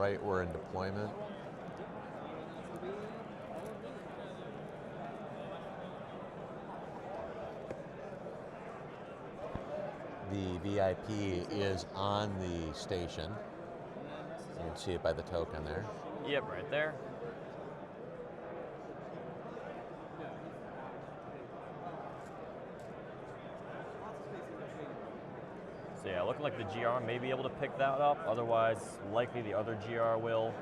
right we're in deployment. The VIP is on the station. You can see it by the token there. Yep, right there. So yeah, looking like the GR may be able to pick that up. Otherwise, likely the other GR will.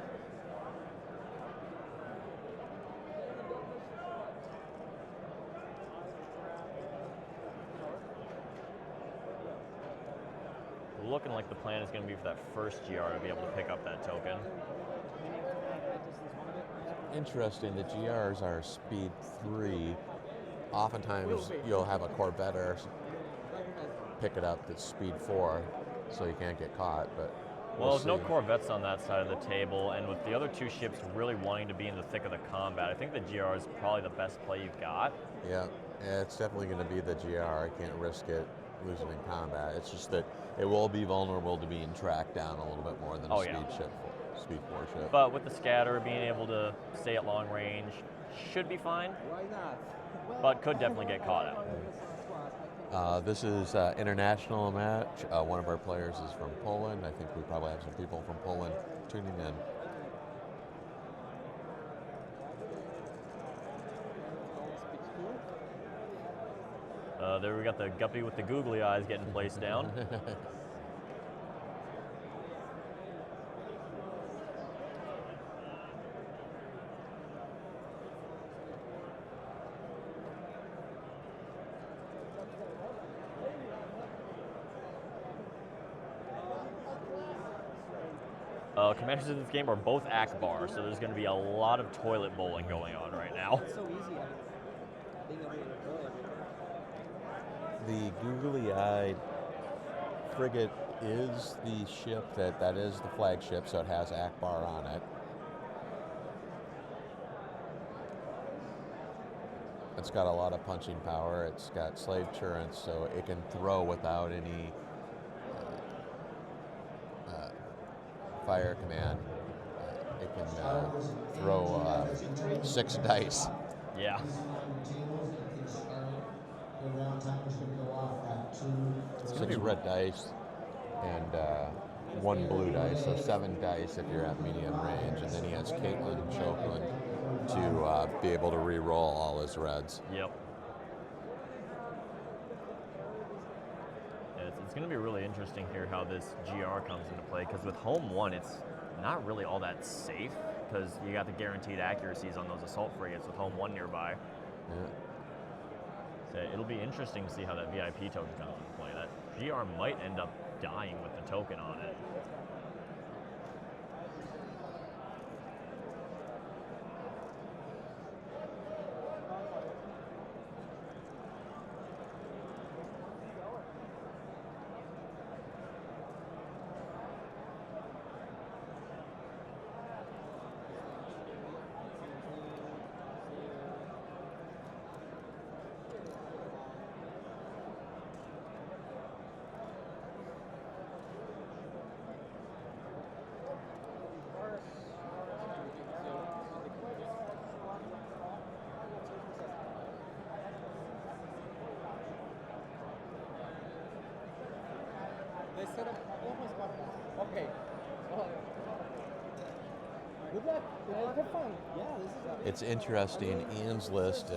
Looking like the plan is going to be for that first GR to be able to pick up that token. Interesting, the GRs are speed 3. Oftentimes you'll have a Corvette pick it up that's speed 4, so you can't get caught. But well, there's no Corvettes on that side of the table, and with the other two ships really wanting to be in the thick of the combat, I think the GR is probably the best play you've got. Yeah, it's definitely going to be the GR. I can't risk it losing in combat. It's just that it will be vulnerable to being tracked down a little bit more than a speed 4 ship. But with the scatter, being able to stay at long range should be fine. Why not? But could definitely get caught out. This is international match. One of our players is from Poland. I think we probably have some people from Poland tuning in. There we got the guppy with the googly eyes getting placed down. Commanders in this game are both Ackbar, so there's going to be a lot of toilet bowling going on right now. The googly-eyed frigate is the ship that is the flagship, so it has Ackbar on it. It's got a lot of punching power. It's got slave turrets, so it can throw without any fire command. It can throw 6 dice. Yeah. It's going to be red dice and 1 blue dice, so 7 dice if you're at medium range. And then he has Caitlin and Choklin to be able to re-roll all his reds. Yep. It's going to be really interesting here how this GR comes into play, because with Home 1, it's not really all that safe, because you got the guaranteed accuracies on those assault frigates with Home 1 nearby. Yeah. So it'll be interesting to see how that VIP token comes into play. That GR might end up dying with the token on it. Okay. Good luck. Have fun. Yeah, this is It's interesting. Ian's list,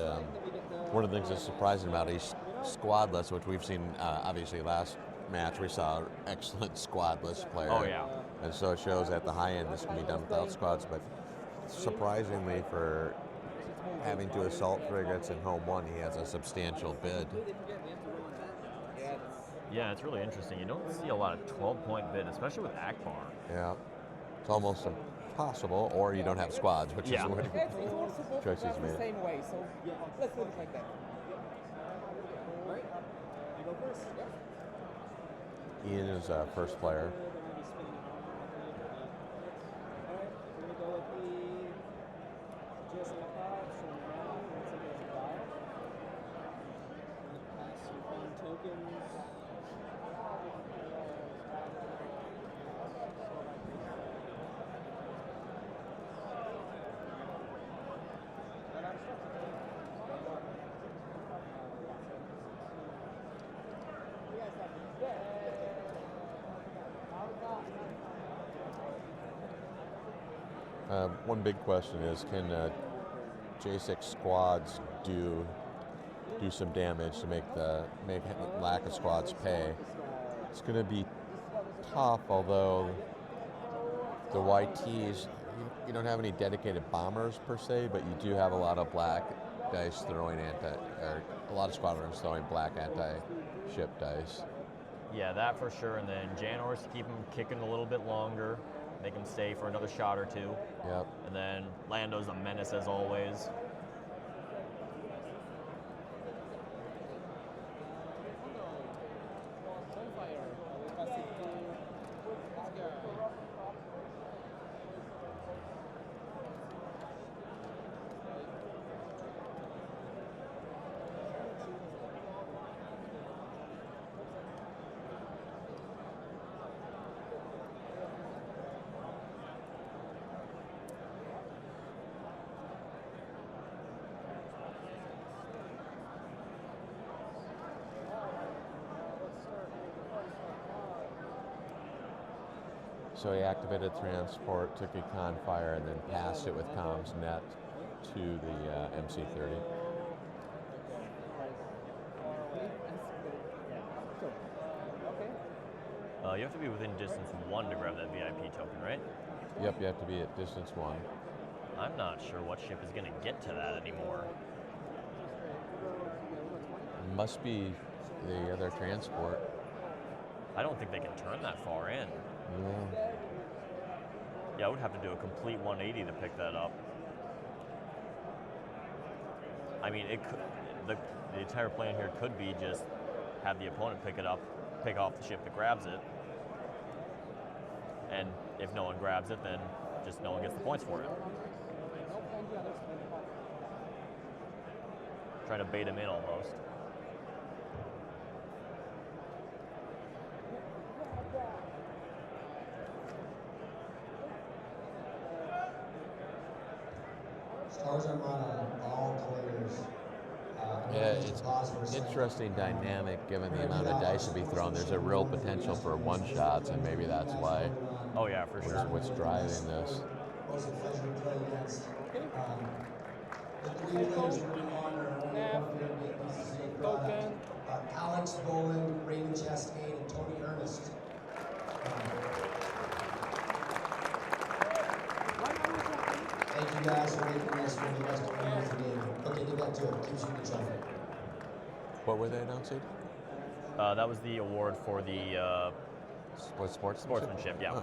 one of the things that's surprising about he's squadless, which we've seen obviously last match we saw excellent squadless player. Oh yeah. And so it shows at the high end this can be done without squads, but surprisingly for having 2 assault frigates in Home 1, he has a substantial bid. Yeah, it's really interesting. You don't see a lot of 12-point bid, especially with Ackbar. Yeah, it's almost impossible, or you don't have squads, which is what choices made. the same way, so let's do it like that. Right? You go first. Ian is first player. Alright, we're going to go with the Jacek from now. Let's take it as a dial. Pass some fun tokens. One big question is, can Jacek squads do some damage to make lack of squads pay? It's going to be tough, although the YTs, you don't have any dedicated bombers per se, but you do have a lot of black dice throwing or a lot of squadrons throwing black anti-ship dice. Yeah, that for sure. And then Janors to keep them kicking a little bit longer, make them stay for another shot or two. Yep. And then Lando's a menace as always. So he activated transport, took a con fire, and then passed it with comms net to the MC-30. You have to be within distance 1 to grab that VIP token, right? Yep, you have to be at distance 1. I'm not sure what ship is going to get to that anymore. Must be the other transport. I don't think they can turn that far in. Yeah. Yeah, I would have to do a complete 180 to pick that up. I mean, it could, the entire plan here could be just have the opponent pick it up, pick off the ship that grabs it, and if no one grabs it, then just no one gets the points for it. Trying to bait him in almost. Stars Armada, all players. Yeah, it's interesting dynamic given the amount of dice to be thrown. There's a real potential for one-shots, and maybe that's why. Oh yeah, for sure. What's driving this? Was a pleasure to play against. The 3 players working on are Token. Alex Boland, Raymond Chastain, and Tony Ernest. Thank you guys for making this one of the best games of the game. Okay, get back to it. Keep shooting the trophy. What were they announcing? That was the award for the What sportsmanship, yeah. Huh.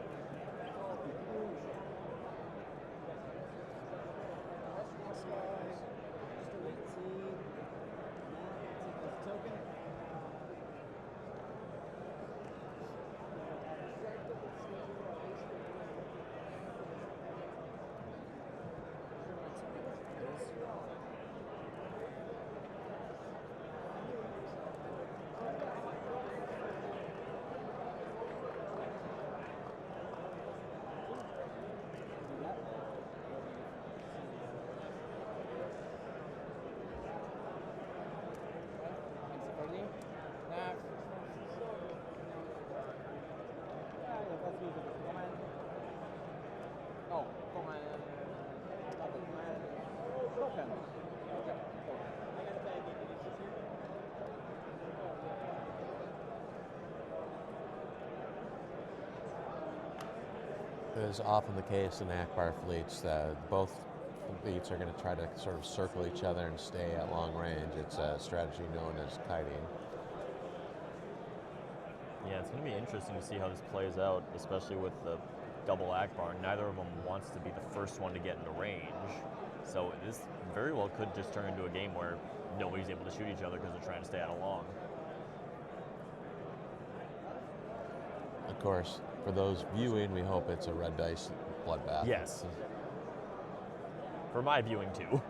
Is often the case in Ackbar fleets that both fleets are going to try to sort of circle each other and stay at long range. It's a strategy known as kiting. Yeah, it's going to be interesting to see how this plays out, especially with the double Ackbar. Neither of them wants to be the first one to get into range. So this very well could just turn into a game where nobody's able to shoot each other because they're trying to stay out of long. Of course, for those viewing, we hope it's a red dice bloodbath. Yes. For my viewing too.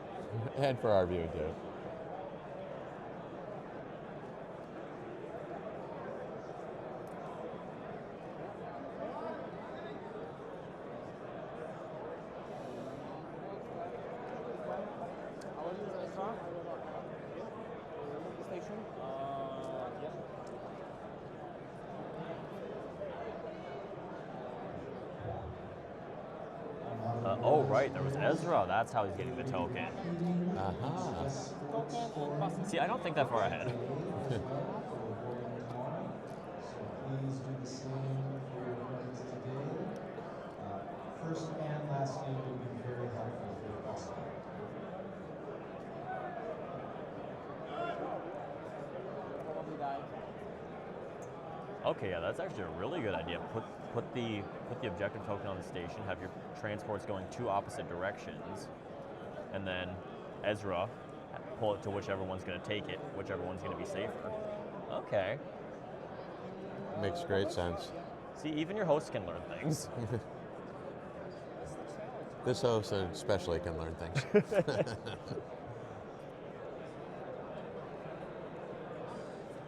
And for our viewing too. right. There was Ezra. That's how he's getting the token. Uh-huh. Token and pass. See, I don't think that far ahead. Please do the same for your opponents today. First and last name will be very helpful for the bus. Probably die. Okay, yeah, that's actually a really good idea. Put the objective token on the station. Have your transports going two opposite directions, and then Ezra pull it to whichever one's going to take it, whichever one's going to be safer. Okay. Makes great sense. See, even your host can learn things. This host especially can learn things.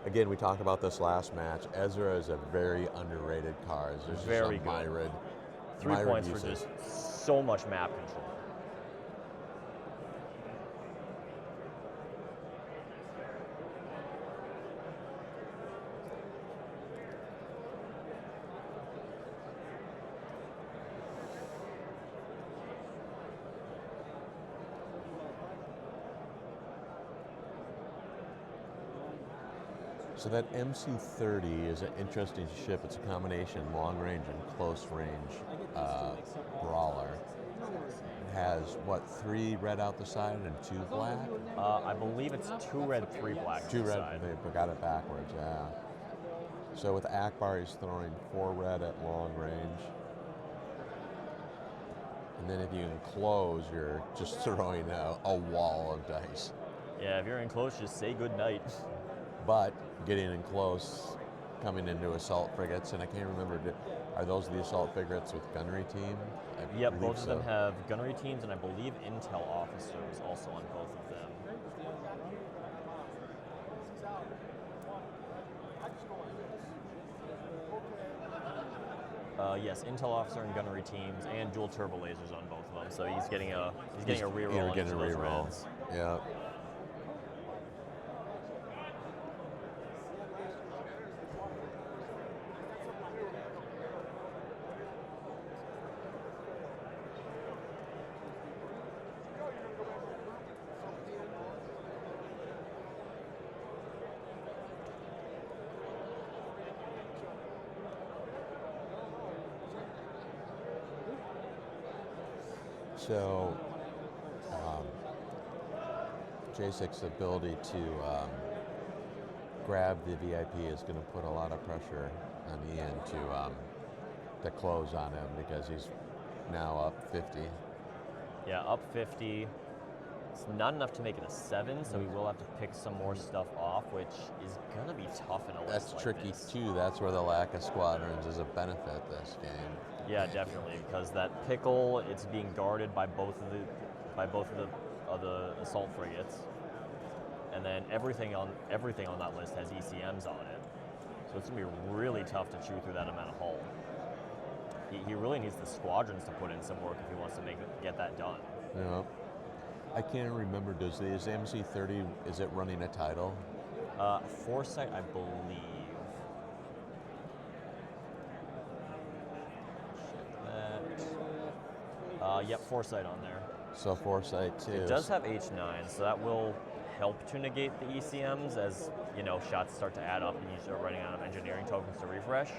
Again, we talked about this last match. Ezra is a very underrated card. There's just Very some good. myriad. 3 myriad points for uses. just so much map control. So that MC-30 is an interesting ship. It's a combination long range and close range brawler. It has, what, 3 red out the side and 2 black? I believe it's 2 red, 3 black. 2 on the red, side. they got it backwards, yeah. So with Ackbar, he's throwing 4 red at long range. And then if you can close, you're just throwing a wall of dice. Yeah, if you're in close, just say good night. But getting in close, coming into assault frigates, and I can't remember, are those the assault frigates with gunnery team? I Yep, believe both so. of them have gunnery teams, and I believe intel officers also on both of them. Yes, intel officer and gunnery teams, and dual turbo lasers on both of them. So he's getting a reroll. You're on getting a each of those reroll. reds. Yeah. So, Jacek's ability to grab the VIP is going to put a lot of pressure on Ian to close on him because he's now up 50. Yeah, up 50. It's not enough to make it a 7, so he will have to pick some more stuff off, which is going to be tough in a list That's like tricky this. too. That's where the lack of squadrons is a benefit this game. Yeah, definitely, because that pickle, it's being guarded by both of the assault frigates, and then everything on that list has ECMs on it. So it's gonna be really tough to chew through that amount of hull. He really needs the squadrons to put in some work if he wants to get that done. Yeah. I can't remember. Is MC-30? Is it running a title? Foresight, I believe. Yep, Foresight on there. So Foresight too. It does have H9, so that will help to negate the ECMs as, you know, shots start to add up and you start running out of engineering tokens to refresh.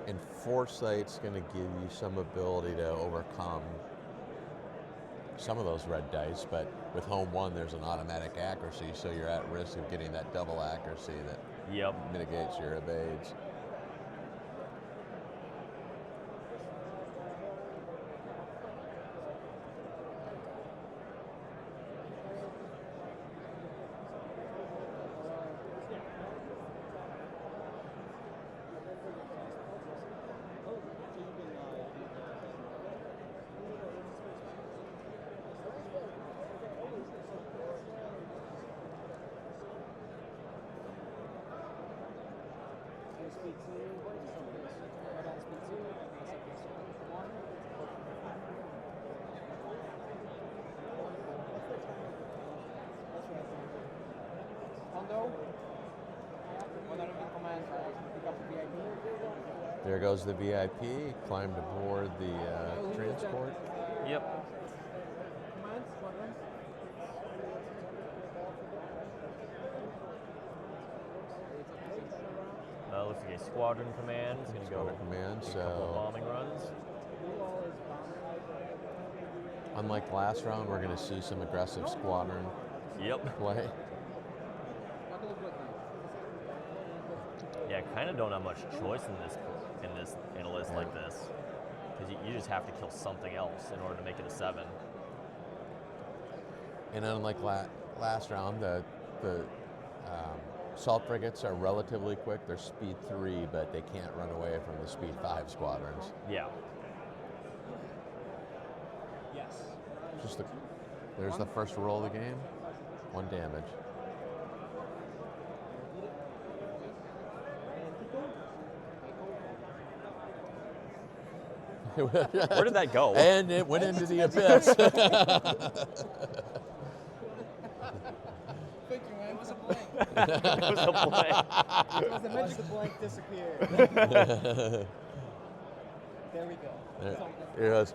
And Foresight's going to give you some ability to overcome some of those red dice, but with home 1, there's an automatic accuracy, so you're at risk of getting that double accuracy that mitigates your evades. Speed 2, right on speed 2, speed 1. Hondo, 100 in command, pick up the VIP. There goes the VIP. Climbed aboard the transport. Yep. Command squadron. Looks like a squadron command. It's going to go Squadron command, do a couple of so- bombing runs. Blue wall is bomber. Unlike last round, we're going to see some aggressive squadron Yep. play. Yeah, kind of don't have much choice in a list like this, because you just have to kill something else in order to make it a 7. And unlike last round, the assault frigates are relatively quick. They're speed 3, but they can't run away from the speed 5 squadrons. Yeah. Yes. There's the first roll of the game. 1 damage. Where did that go? And it went into the abyss. It was a blank. It was a blank. It was a magic blank disappeared. There we go. There it is.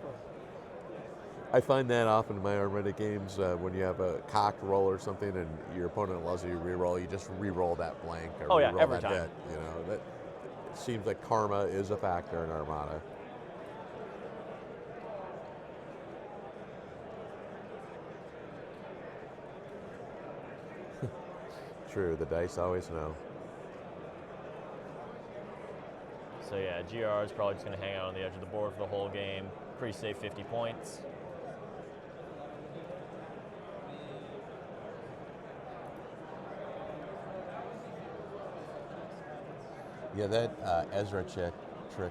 I find that often in my Armada games when you have a cocked roll or something and your opponent allows you to re-roll, you just re-roll that blank or Oh, yeah, re-roll every that time. hit. You know, that it seems like karma is a factor in Armada. True, the dice always know. So yeah, GR is probably just going to hang out on the edge of the board for the whole game. Pretty safe 50 points. Yeah, that Ezra trick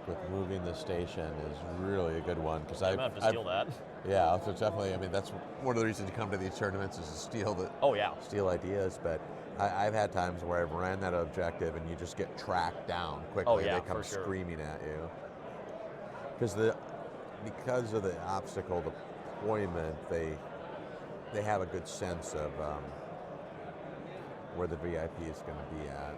with moving the station is really a good one because I'm going to have to steal that. Yeah, so definitely. I mean, that's one of the reasons you come to these tournaments is to Oh yeah. steal ideas. But I've had times where I've ran that objective and you just get tracked down quickly. Oh, yeah, they come for sure. screaming at you because of the obstacle deployment. They have a good sense of where the VIP is going to be at.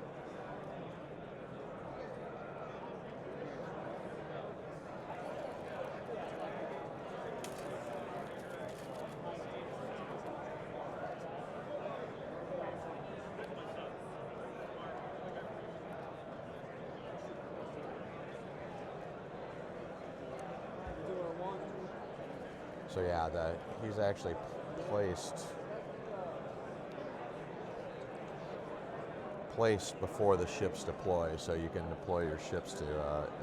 So yeah, he's actually placed before the ships deploy, so you can deploy your ships to,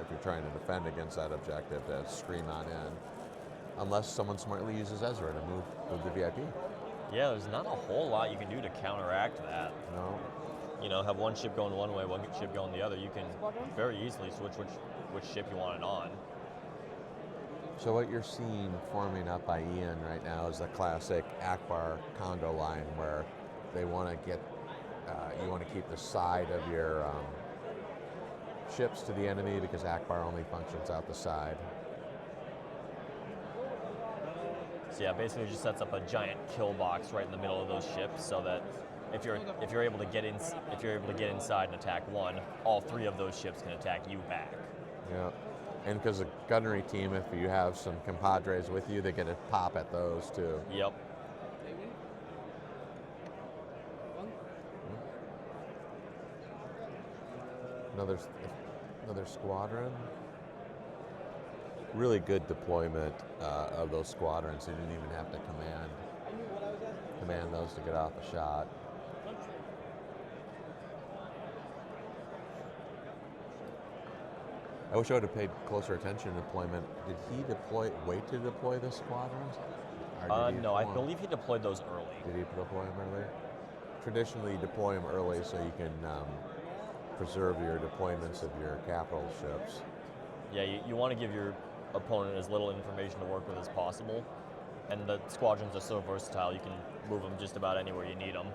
if you're trying to defend against that objective, to scream on in. Unless someone smartly uses Ezra to move the VIP. Yeah, there's not a whole lot you can do to counteract that. No. You know, have one ship going one way, one ship going the other. You can very easily switch which ship you want it on. So what you're seeing forming up by Ian right now is the classic Ackbar Congo line where they want to get, you want to keep the side of your ships to the enemy because Ackbar only functions out the side. So yeah, basically just sets up a giant kill box right in the middle of those ships, so that if you're able to get inside and attack one, all 3 of those ships can attack you back. Yeah. And because the gunnery team, if you have some compadres with you, they get a pop at those too. Yep. Another squadron. Really good deployment of those squadrons. You didn't even have to command those to get off a shot. I wish I would have paid closer attention to deployment. Did he wait to deploy the squadrons? Or did he No, I deploy 'em? believe he deployed those early. Did he deploy them early? Traditionally, you deploy them early so you can preserve your deployments of your capital ships. Yeah, you want to give your opponent as little information to work with as possible, and the squadrons are so versatile you can move them just about anywhere you need them.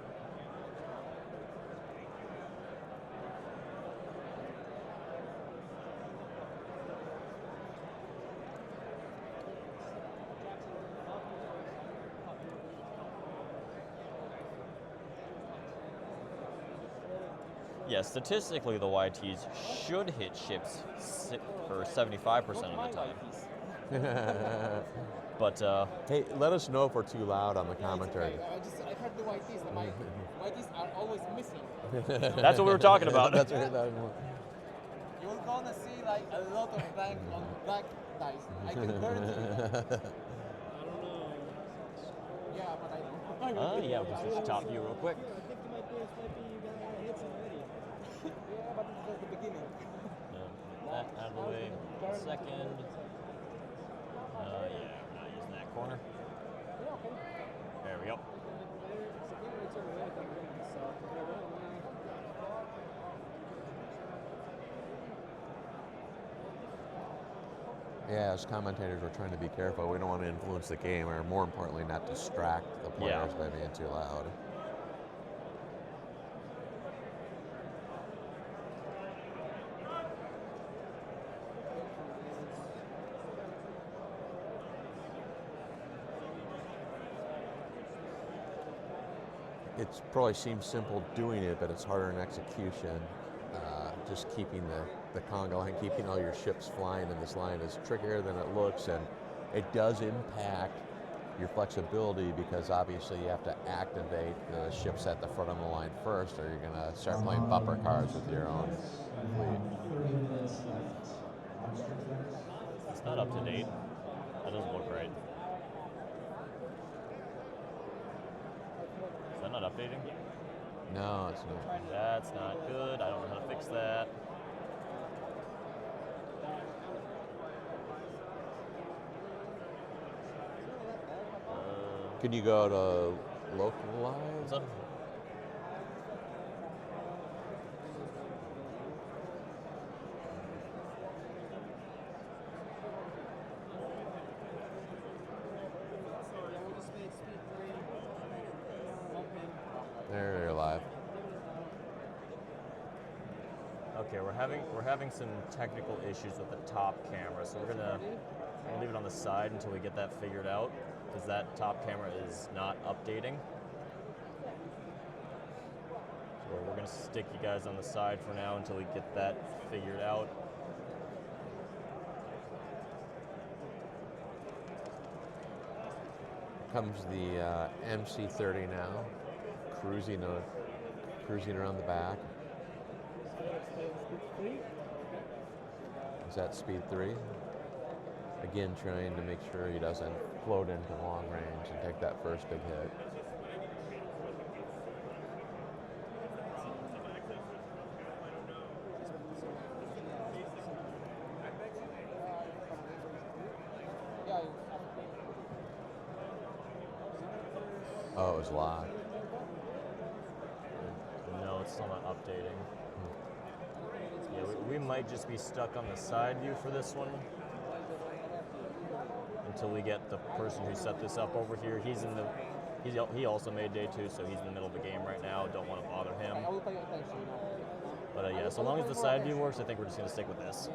Yeah, statistically, the YTs should hit ships for 75% of the time. But Hey, let us know if we're too loud on the commentary. I heard the YTs. My YTs are always missing. that's what we were talking about. That's what we're talking about. You will gonna see like a lot of blank on black dice. I can guarantee you. I don't know. Yeah, but I know. Yeah, we'll just top view real quick. I think my players might be gonna hit already. Yeah, but it's just the beginning. That out of the way. 1 second. Yeah, we're not using that corner. Yeah, okay. There we go. Yeah, as commentators, we're trying to be careful. We don't want to influence the game, or more importantly, not distract the players by being too loud. It probably seems simple doing it, but it's harder in execution. Just keeping the conga line, keeping all your ships flying in this line is trickier than it looks, and it does impact your flexibility because obviously you have to activate the ships at the front of the line first, or you're going to start playing bumper cars with your own fleet. 30 minutes left. Monster trucks. It's not up to date. That doesn't look right. Is that not updating? No, it's not. That's not good. I don't know how to fix that. Can you go to localize? What's up? There, you're live. Okay, we're having some technical issues with the top camera, so we're gonna leave it on the side until we get that figured out, because that top camera is not updating. So we're gonna stick you guys on the side for now until we get that figured out. Comes the MC30 now, cruising around the back. Is that speed 3? Again, trying to make sure he doesn't float into long range and take that first big hit. Oh, it was locked. No, it's still not updating. Yeah, we might just be stuck on the side view for this one until we get the person who set this up over here. He also made day 2, so he's in the middle of the game right now. Don't want to bother him. But yeah, so long as the side view works, I think we're just going to stick with this.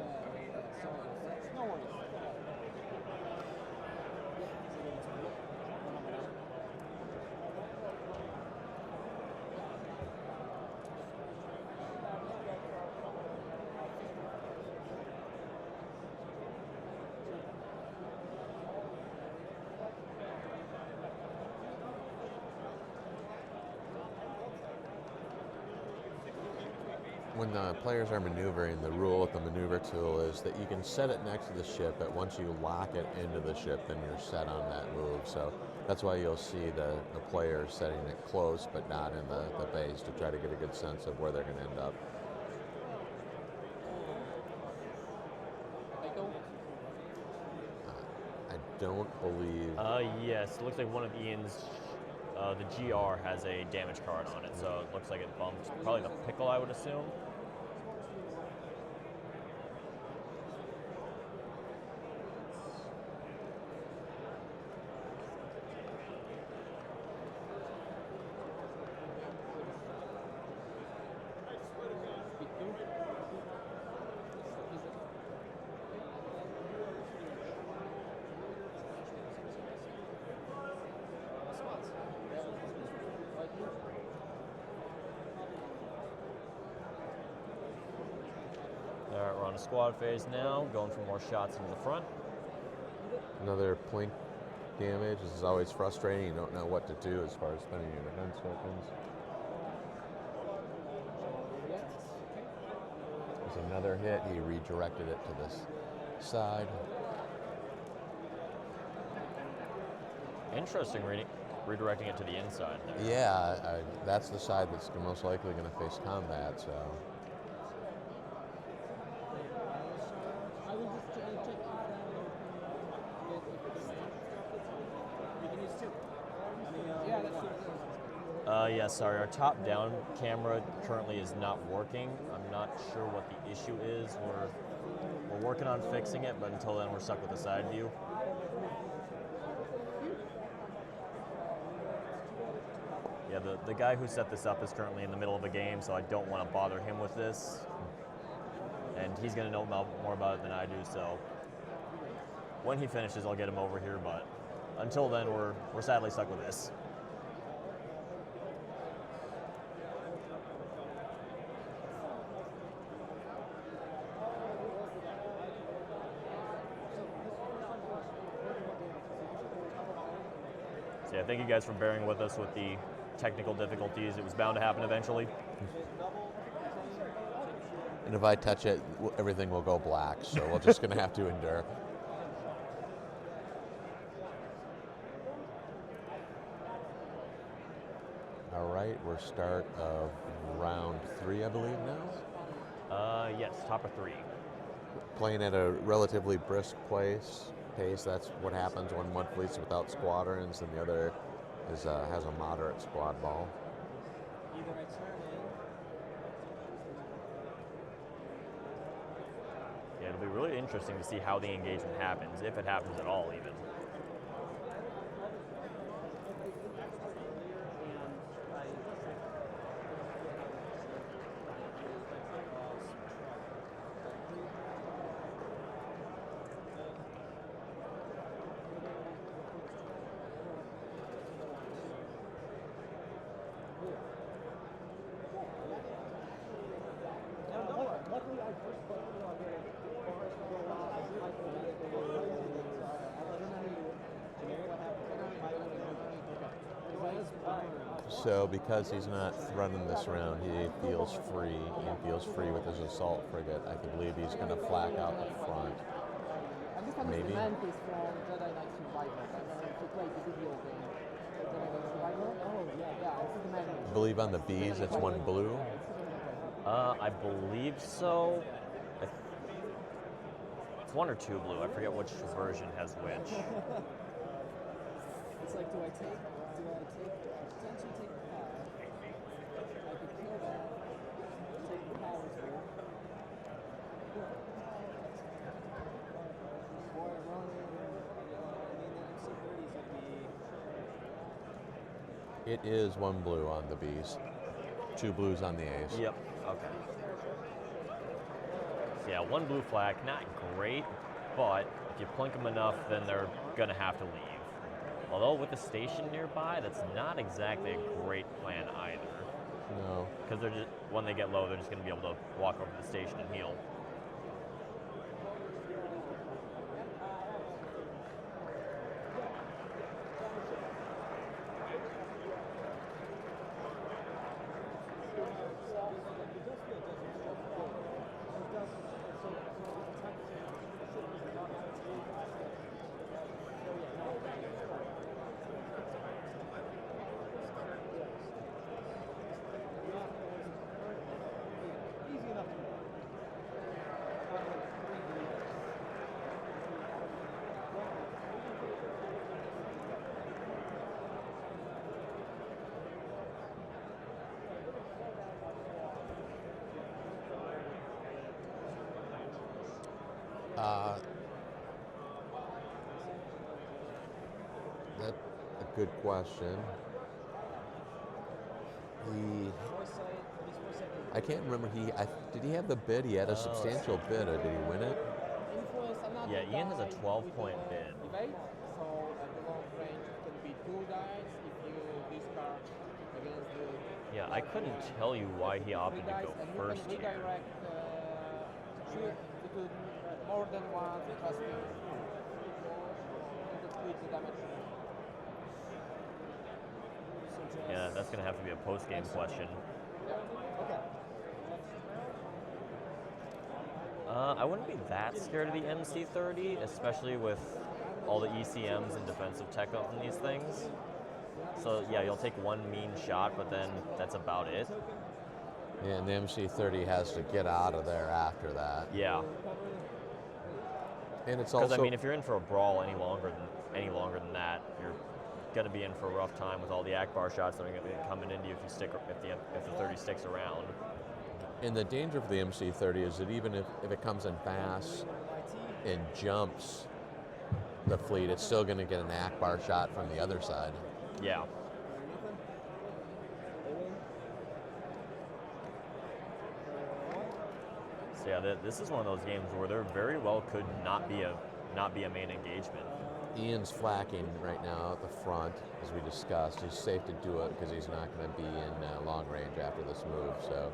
When the players are maneuvering, the rule with the maneuver tool is that you can set it next to the ship, but once you lock it into the ship, then you're set on that move. So that's why you'll see the players setting it close, but not in the base to try to get a good sense of where they're going to end up. I don't believe... Yes, it looks like one of Ian's, the GR has a damage card on it, so it looks like it bumped probably the pickle, I would assume. on a squad phase now, going for more shots into the front. Another plink damage. This is always frustrating. You don't know what to do as far as spending your defense tokens. There's another hit. He redirected it to this side. Interesting redirecting it to the inside. Yeah, that's the side that's most likely going to face combat, so. Yeah, sorry, our top-down camera currently is not working. I'm not sure what the issue is. We're working on fixing it, but until then, we're stuck with the side view. Yeah, the guy who set this up is currently in the middle of a game, so I don't want to bother him with this. And he's going to know more about it than I do, so when he finishes, I'll get him over here, but until then, we're sadly stuck with this. So yeah, thank you guys for bearing with us with the technical difficulties. It was bound to happen eventually. And if I touch it, everything will go black, so we're just going to have to endure. All right, we're start of round 3, I believe now. Yes, top of 3. Playing at a relatively brisk pace. That's what happens when one fleet's without squadrons, and the other has a moderate squad ball. Yeah, it'll be really interesting to see how the engagement happens, if it happens at all, even. So because he's not running this round, he feels free. He feels free with his assault frigate. I believe he's going to flak out the front. Maybe. Mantis from Jedi Knight Survivor. If you play the video game, Jedi Knight Survivor. Oh yeah, it's the Mantis. I believe on the Bs it's one blue. I believe so. It's 1 or 2 blue. I forget which version has which. It's like, do I potentially take the power? I could kill that, take the power through. Or run in, the MC30s would be... It is 1 blue on the Bs. 2 blues on the As. Yep, okay. So yeah, 1 blue flag, not great, but if you plink them enough, then they're gonna have to leave. Although with the station nearby, that's not exactly a great plan either. No. Because they're just, when they get low, they're just going to be able to walk over to the station and heal. That's a good question. I can't remember. Did he have the bid? He had a substantial bid, or did he win it? Yeah, Ian has a 12-point bid. So at the long range, it can be 2 dice if you discard against the... Yeah, I couldn't tell you why he opted to go first here. You can redirect to more than one casting to split the damage. Yeah, that's going to have to be a post-game question. Yeah. Okay. I wouldn't be that scared of the MC30, especially with all the ECMs and defensive tech on these things. So yeah, you'll take one mean shot, but then that's about it. Yeah, and the MC30 has to get out of there after that. Yeah. And it's Because also, I mean, if you're in for a brawl any longer than that, you're going to be in for a rough time with all the Ackbar shots that are going to be coming into you if the 30 sticks around. and the danger for the MC30 is that even if it comes in fast and jumps the fleet, it's still going to get an Ackbar shot from the other side. Yeah. So yeah, this is one of those games where there very well could not be a main engagement. Ian's flacking right now at the front, as we discussed. He's safe to do it because he's not going to be in long range after this move. So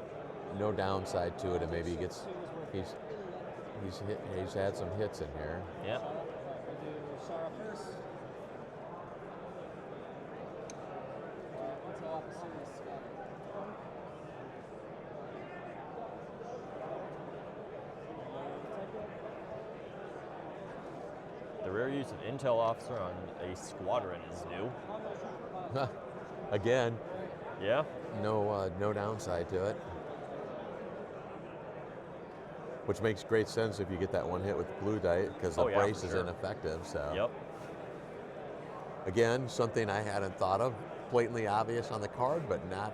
no downside to it, and maybe he's had some hits in here. Yeah. The rare use of intel officer on a squadron is new. Again, Yeah. no downside to it. Which makes great sense if you get that one hit with the blue die, because the Oh, yeah, brace for is sure. ineffective. So Yep. again, something I hadn't thought of, blatantly obvious on the card, but not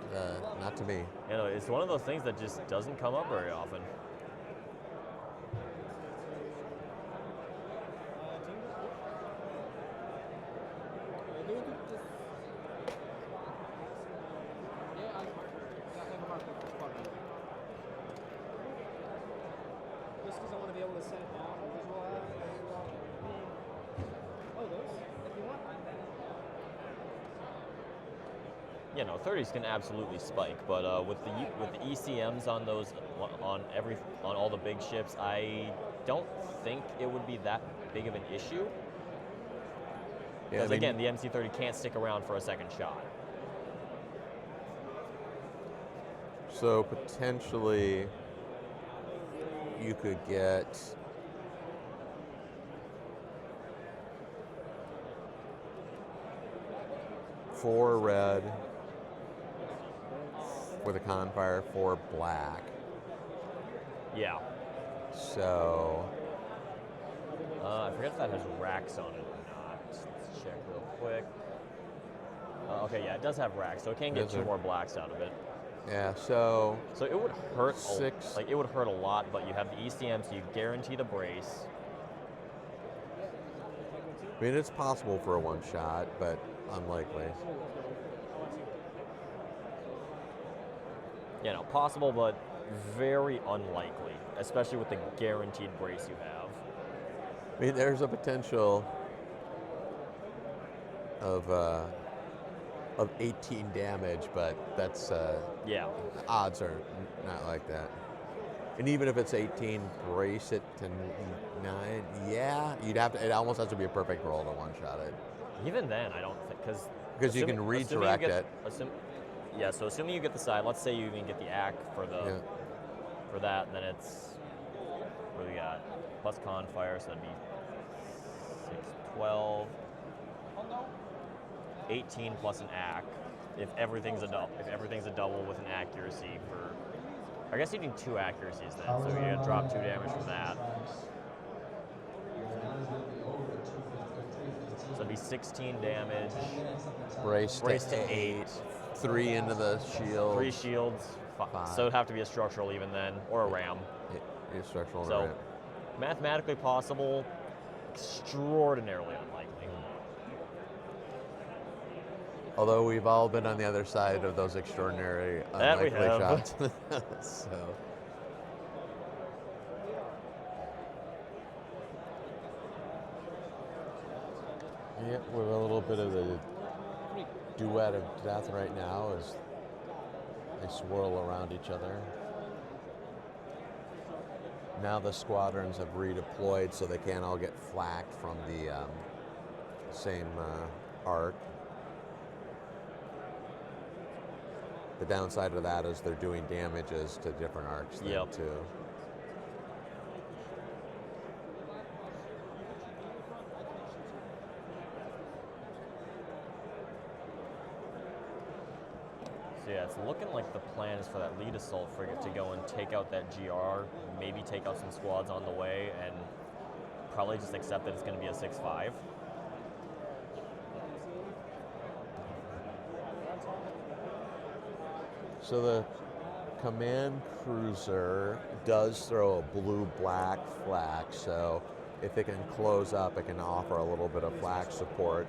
to me. You know, it's one of those things that just doesn't come up very often. Just because I want to be able to set it down and visualize. Oh, those? If you want. You know, 30s can absolutely spike, but with the ECMs on those on all the big ships, I don't think it would be that big of an issue. Yeah, Because again, the MC30 can't stick around for a second shot. So potentially you could get four red with a confire, 4 black. Yeah. So I forget if that has racks on it or not. Let's check real quick. Okay, yeah, it does have racks, so it can get Does 2 it? more blacks out of it. yeah, so So it would hurt. Six. Like it would hurt a lot, but you have the ECM, so you guarantee the brace. I mean it's possible for a one shot, but unlikely. You know, possible, but very unlikely, especially with the guaranteed brace you have. I mean there's a potential of 18 damage, but that's Yeah. odds are not like that. And even if it's 18, brace it to 9. Yeah, you'd have to. It almost has to be a perfect roll to one shot it. Even then, I don't think Because you can redirect it. Yeah. So assuming you get the side, let's say you even get the ACK for the Yeah. for that, then it's what do we got? Plus con fire, so that'd be 6, 12, 18 plus an ACK. If everything's a double with an accuracy for, I guess you need 2 accuracies then, so you're gonna drop 2 damage from that. So it'd be 16 damage. Brace to 8. 3 into the shield. 3 shields. 5. So it'd have to be a structural even then, or a ram. Structural So ramp. mathematically possible, extraordinarily unlikely. Although we've all been on the other side of those extraordinary That we unlikely have. shots. So yeah, we're a little bit of the duet of death right now as they swirl around each other. Now the squadrons have redeployed, so they can't all get flacked from the same arc. The downside of that is they're doing damages to different arcs then Yep. too. So yeah, it's looking like the plan is for that lead assault frigate to go and take out that GR, maybe take out some squads on the way, and probably just accept that it's going to be a 6-5. So the command cruiser does throw a blue-black flag, so if it can close up, it can offer a little bit of flag support.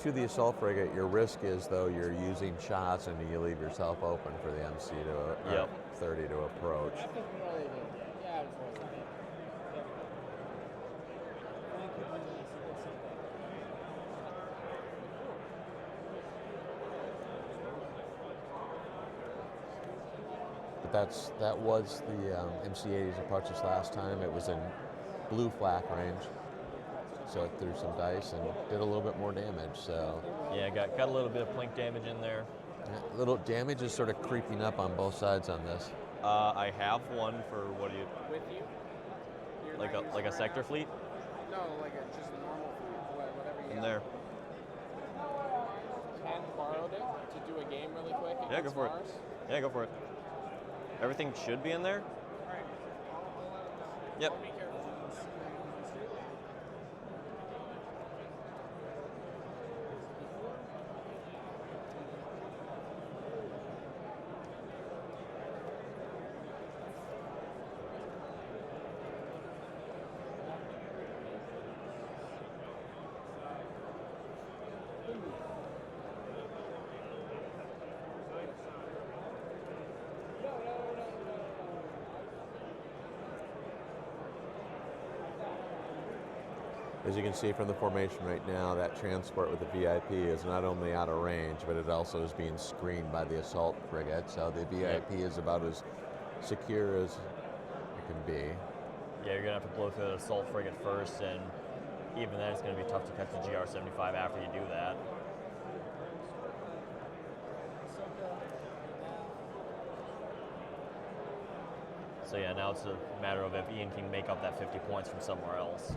To the assault frigate, your risk is, though, you're using shots and you leave yourself open for the MC to Yep. 30 to approach. I think we already did. Yeah, it was worth it. But that was the MC-80's approach this last time. It was in blue flak range, so it threw some dice and did a little bit more damage. So Yeah, got a little bit of plink damage in there. yeah, little damage is sort of creeping up on both sides on this. I have one for what do you With you? You're like not a using sector fleet No, like a just a normal food, whatever you in have. there. And borrowed it to do a game really quick. Yeah, go against for it. Mars. Yeah, go for it. Everything should be in there. Alright. Yep. Be careful. As you can see from the formation right now, that transport with the VIP is not only out of range, but it also is being screened by the assault frigate. So the VIP is about as secure as it can be. Yeah, you're gonna have to blow through the assault frigate first, and even then, it's gonna be tough to catch the GR-75 after you do that. So yeah, now it's a matter of if Ian can make up that 50 points from somewhere else.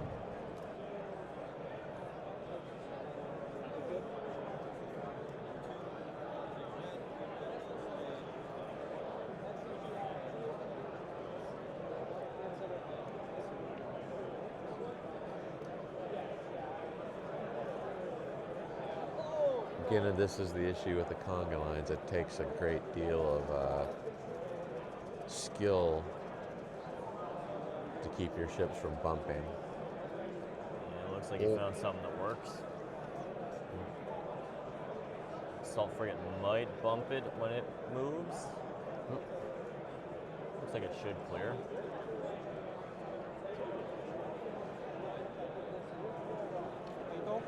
Again, and this is the issue with the conga lines. It takes a great deal of skill to keep your ships from bumping. Yeah, it looks like he found something that works. Assault frigate might bump it when it moves. Looks like it should clear. Tito?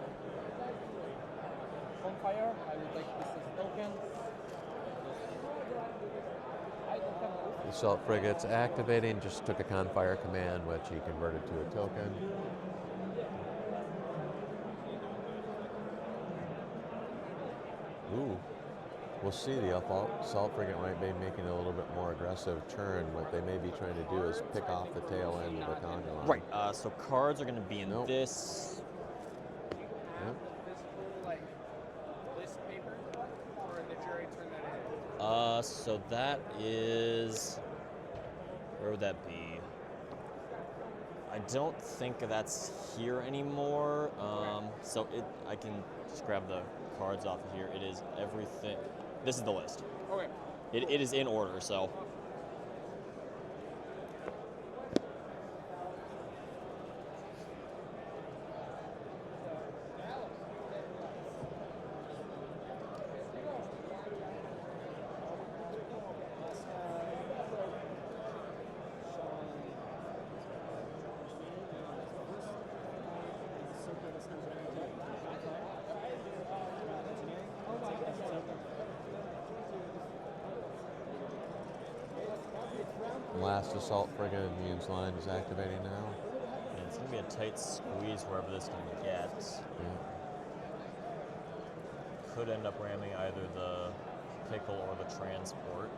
Bonfire, I would like this as token. I don't have both. The assault frigate's activating, just took a confire command, which he converted to a token. Ooh. We'll see, the assault frigate might be making a little bit more aggressive turn. What they may be trying to do is pick off the tail end of the conga line. Right. So cards are going to be in Nope. this. Yep. Physical, like, list paper, or did you already turn that in? So that is. Where would that be? I don't think that's here anymore. So I can just grab the cards off of here. It is everything. This is the list. Okay. It is in order. So. last assault frigate in the Union line is activating now. And it's going to be a tight squeeze wherever this can get. Yeah. Could end up ramming either the pickle or the transport.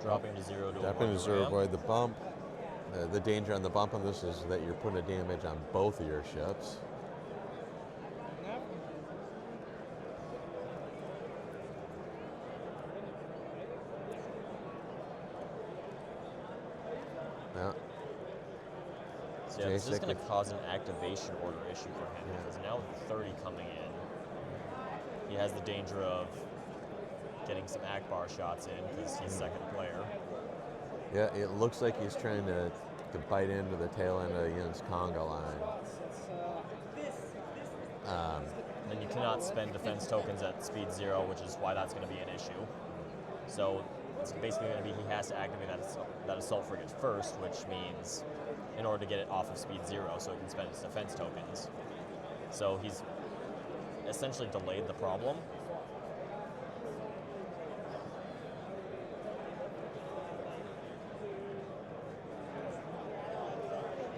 Dropping to zero to Dropping to avoid the zero, ramp. avoid the bump. The danger on the bump on this is that you're putting a damage on both of your ships. Yeah. So yeah, this is Jacek going to with- cause an activation order issue for him because now with 30 coming in, he has the danger of getting some Ackbar shots in because he's second player. Yeah, it looks like he's trying to bite into the tail end of the Yun's conga line. And you cannot spend defense tokens at speed 0, which is why that's going to be an issue. So it's basically going to be he has to activate that assault frigate first, which means in order to get it off of speed 0 so he can spend his defense tokens. So he's essentially delayed the problem.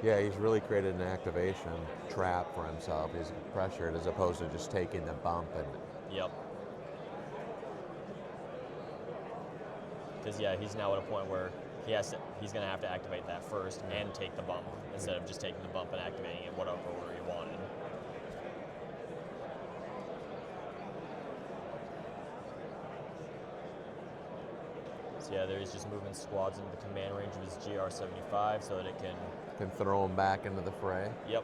Yeah, he's really created an activation trap for himself. He's pressured as opposed to just taking the bump and Yep. Because yeah, he's now at a point where he's going to have to activate that first and take the bump instead of just taking the bump and activating it whatever order he wanted. So yeah, there he's just moving squads into the command range of his GR-75 so that it can. throw him back into the fray. Yep.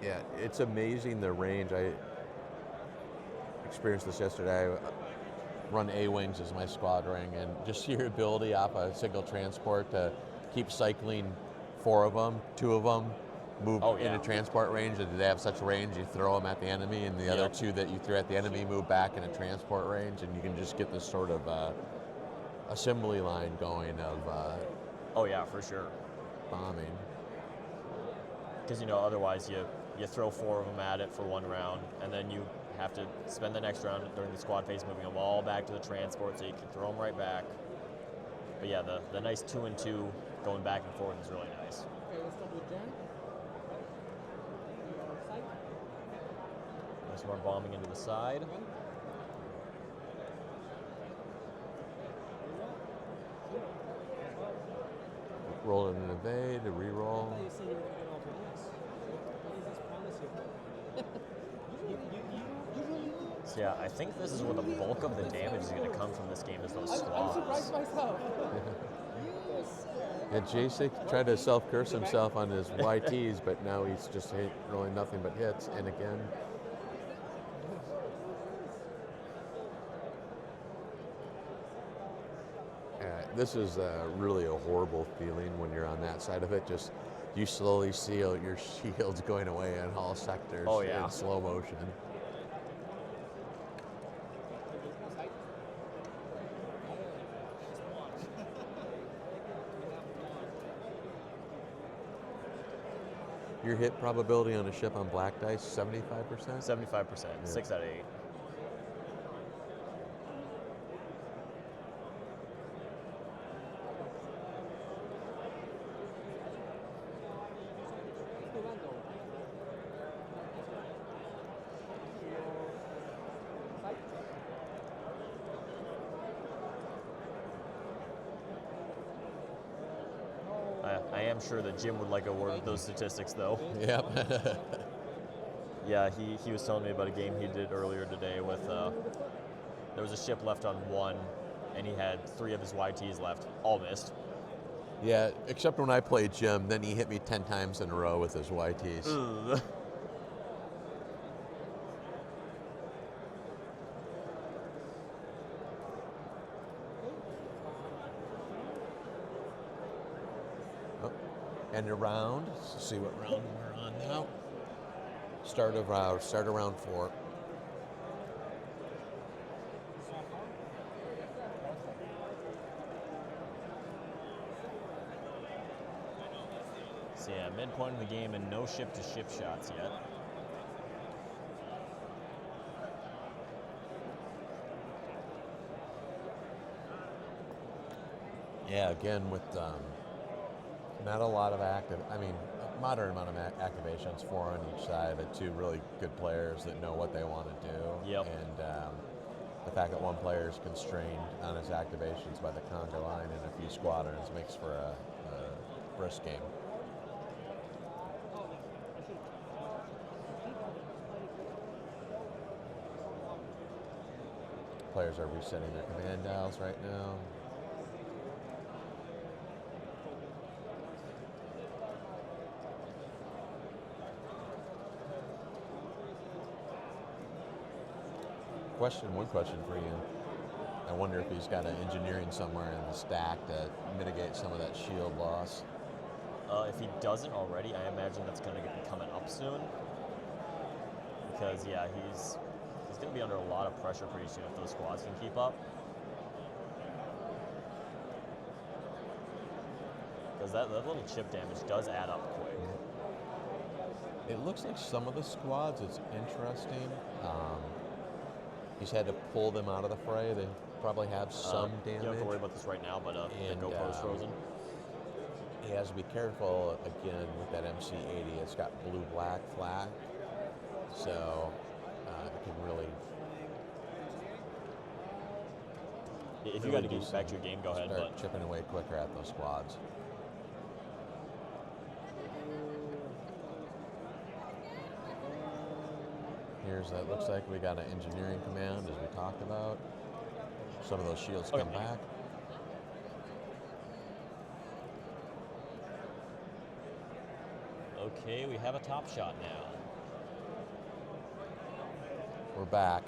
Yeah, it's amazing the range. I experienced this yesterday. I run A-Wings as my squad ring, and just your ability off a single transport to keep cycling 4 of them, 2 of them, move into transport range, and they have such range, you throw them at the enemy, and the other 2 that you threw at the enemy move back in a transport range, and you can just get this sort of assembly line going of Oh yeah, for sure. bombing. Because otherwise you throw 4 of them at it for 1 round, and then you have to spend the next round during the squad phase moving them all back to the transport so you can throw them right back. But yeah, the nice 2 and 2 going back and forth is really nice. Okay, let's start with Jen. Nice more bombing into the side. Roll it an evade, a reroll. You said you were going to get all bonus. What is this policy? So yeah, I think this is where the bulk of the damage is going to come from this game is those I'm squads. surprised myself. And Jacek tried to self-curse himself on his YTs, but now he's just rolling nothing but hits. And again, this is really a horrible feeling when you're on that side of it. Just you slowly see out your shields going away in all sectors in slow motion. Your hit probability on a ship on black dice, 75%? 75%, 6 out of 8. I am sure that Jim would like a word of those statistics, though. Yep. Yeah, he was telling me about a game he did earlier today with, there was a ship left on 1, and he had 3 of his YTs left, all missed. Yeah, except when I played Jim, then he hit me 10 times in a row with his YTs. Ugh. End of round. Let's see what round we're on now. Start of round 4. So yeah, midpoint of the game and no ship-to-ship shots yet. Yeah, again with not a lot of active. I mean, a moderate amount of activations, 4 on each side. The two really good players that know what they want to do. Yep. And the fact that one player is constrained on his activations by the conga line and a few squadrons makes for a brisk game. Players are resetting their command dials right now. One question for you. I wonder if he's got an engineering somewhere in the stack to mitigate some of that shield loss. If he doesn't already, I imagine that's going to be coming up soon. Because yeah, he's going to be under a lot of pressure pretty soon if those squads can keep up. Because that little chip damage does add up quick. It looks like some of the squads, it's interesting. He's had to pull them out of the fray. They probably have some damage. You don't have to worry about this right now, but the GoPro's frozen. He has to be careful, again, with that MC-80. It's got blue-black flag, so it can really... If you got to get back to your game, go ahead. Start chipping away quicker at those squads. That looks like we got an engineering command, as we talked about. Some of those shields come back. Okay, we have a top shot now. We're back.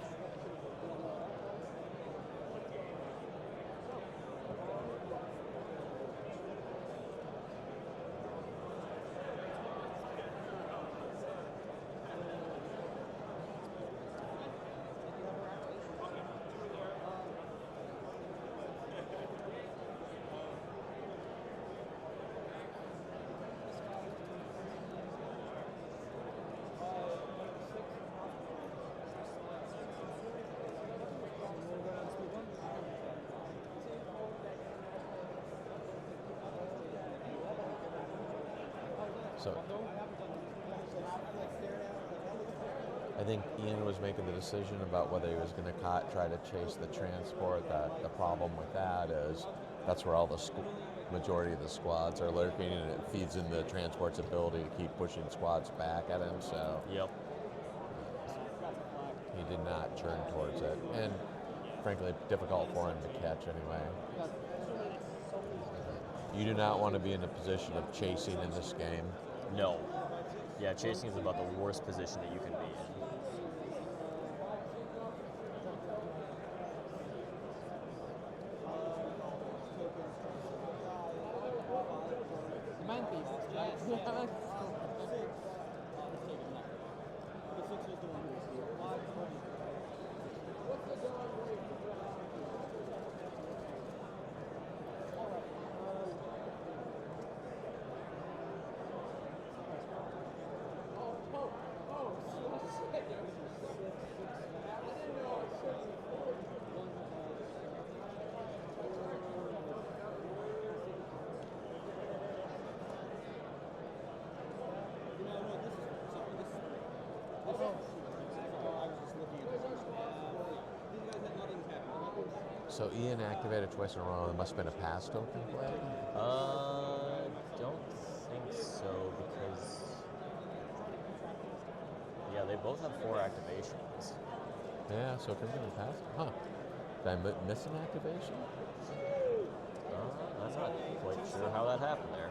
So I think Ian was making the decision about whether he was going to try to chase the transport. The problem with that is that's where all the majority of the squads are lurking, and it feeds into the transport's ability to keep pushing squads back at him. So yep, he did not turn towards it, and frankly, difficult for him to catch anyway. You do not want to be in a position of chasing in this game. No. Yeah, chasing is about the worst position that you can be in. So Ian activated twice in a row. It must have been a pass token play? Don't think so, because yeah, they both have 4 activations. Yeah, so it could have been a pass. Huh. Did I miss an activation? I'm not quite sure how that happened there.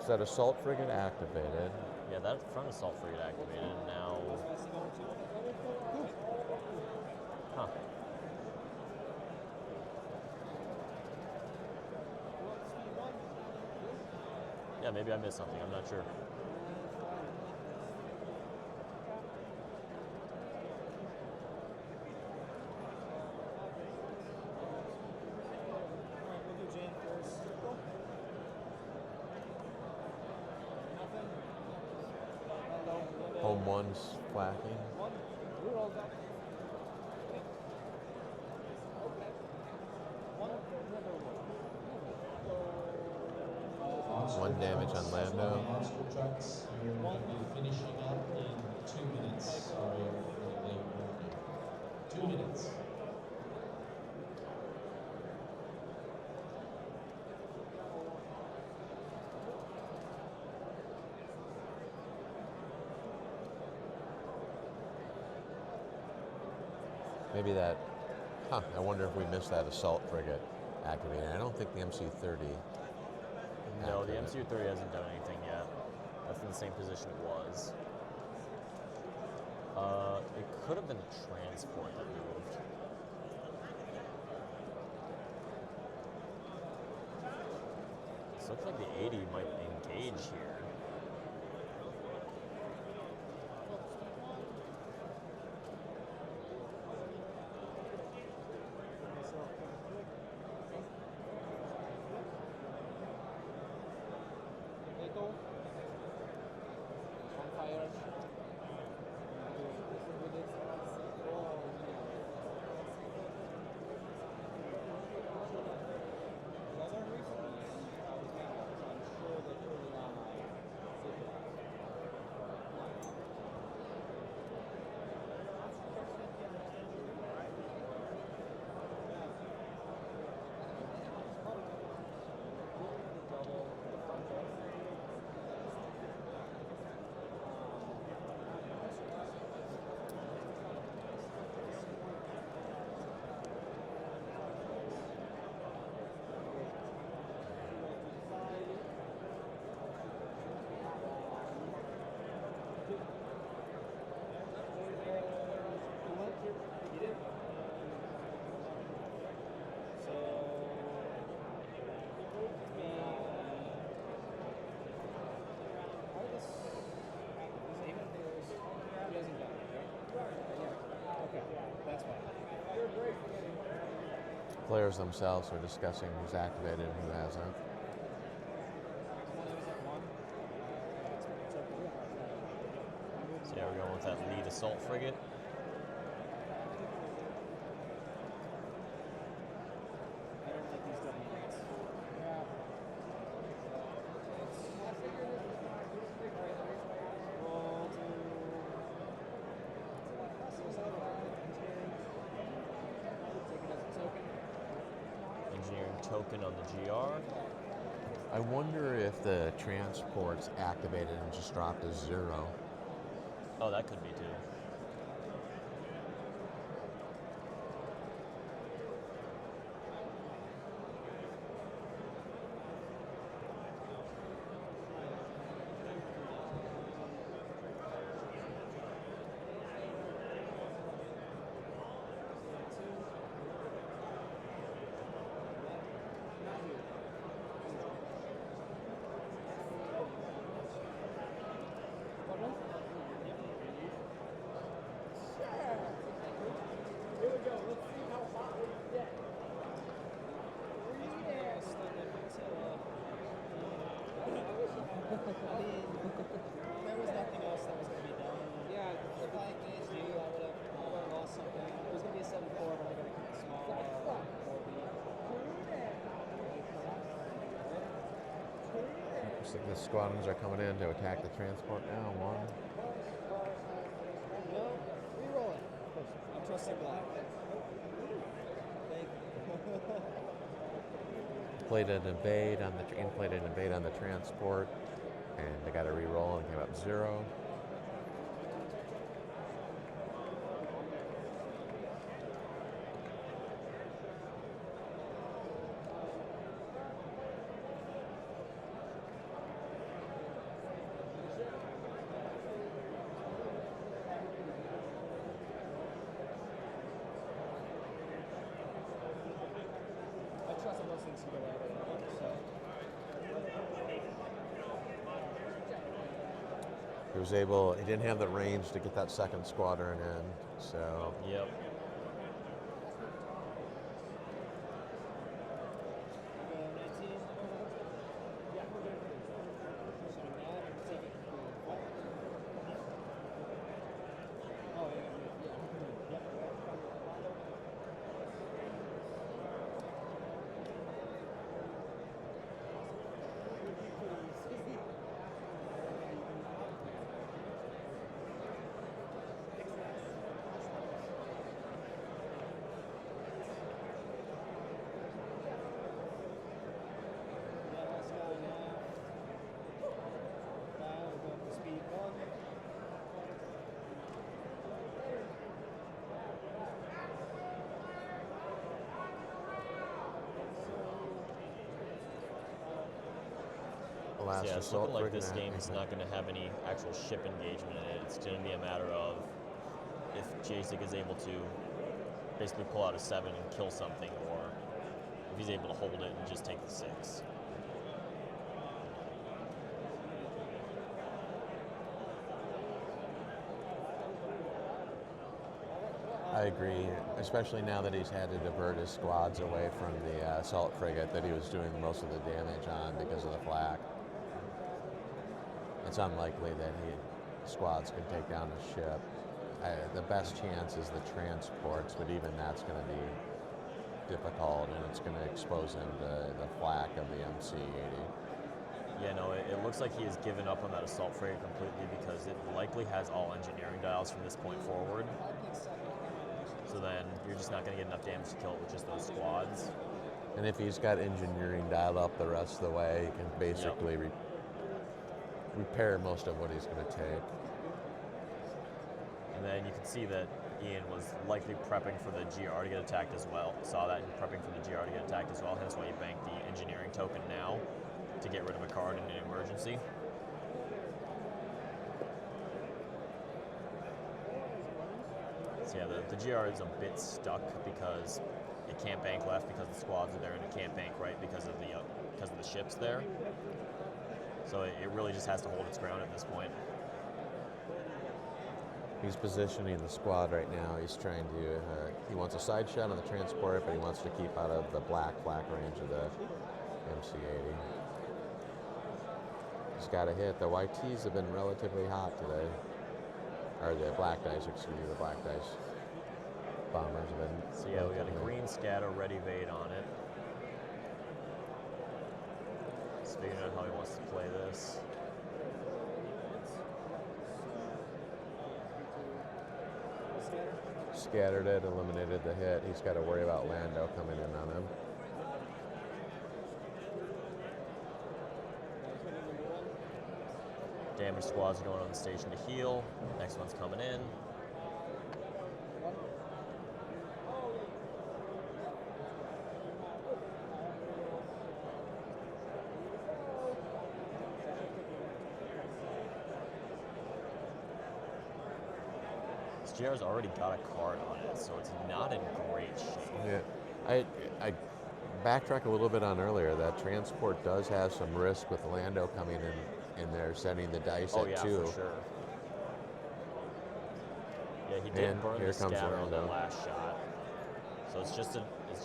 So that assault frigate activated. Yeah, that front assault frigate activated. Now, huh? Yeah, maybe I missed something. I'm not sure. one's flacking. One damage on Lando. Monster trucks, you're going to be finishing up in 2 minutes. Sorry for the late warning. 2 minutes. Maybe that, I wonder if we missed that assault frigate activating. I don't think the MC-30. No, the MC-30 hasn't done anything yet. That's in the same position it was. It could have been the transport that moved. So it looks like the 80 might engage here. Players themselves are discussing who's activated and who hasn't. So yeah, we're going with that lead assault frigate. Engineering token on the GR. I wonder if the transport's activated and just dropped a 0. Oh, that could be too. There was nothing else that was going to be done. Yeah, if I engaged you, I would have lost something. It was going to be a 7-4, but I'm going to keep it small. 4B. Looks like the squadrons are coming in to attack the transport now. One. No, reroll it. I'm trusting black. Thank you. Plated and evade on the in-plated and evade on the transport, and they got a re-roll and came up 0. I trust that those things can go out. He didn't have the range to get that second squadron in, so. Yep. last Yeah, it's assault looking like frigate. this game is not going to have any actual ship engagement in it. It's going to be a matter of if Jacek is able to basically pull out a 7 and kill something, or if he's able to hold it and just take the 6. I agree, especially now that he's had to divert his squads away from the assault frigate that he was doing most of the damage on because of the flak. It's unlikely that squads can take down a ship. The best chance is the transports, but even that's going to be difficult, and it's going to expose him to the flak of the MC-80. Yeah, no, it looks like he has given up on that assault frigate completely because it likely has all engineering dials from this point forward. So then you're just not going to get enough damage to kill it with just those squads. And if he's got engineering dialed up the rest of the way, he can basically repair most of what he's going to take. And then you can see that Ian was likely prepping for the GR to get attacked as well. Saw that and prepping for the GR to get attacked as well, hence why he banked the engineering token now to get rid of a card in an emergency. So yeah, the GR is a bit stuck because it can't bank left because the squads are there, and it can't bank right because of the ships there. So it really just has to hold its ground at this point. He's positioning the squad right now. He's trying to, he wants a side shot on the transport, but he wants to keep out of the flak range of the MC-80. He's got a hit. The YTs have been relatively hot today. Or the black dice, excuse me, the black dice bombers have been. So yeah, we got a green scatter ready evade on it. Just figuring out how he wants to play this. Scattered it, eliminated the hit. He's got to worry about Lando coming in on him. Damage squads are going on the station to heal. Next one's coming in. This GR's already got a card on it, so it's not in great shape. Yeah, I backtrack a little bit on earlier. That transport does have some risk with Lando coming in there, setting the dice at 2. For sure. Yeah, he did And burn here the comes scatter on that Lando. last shot. So it's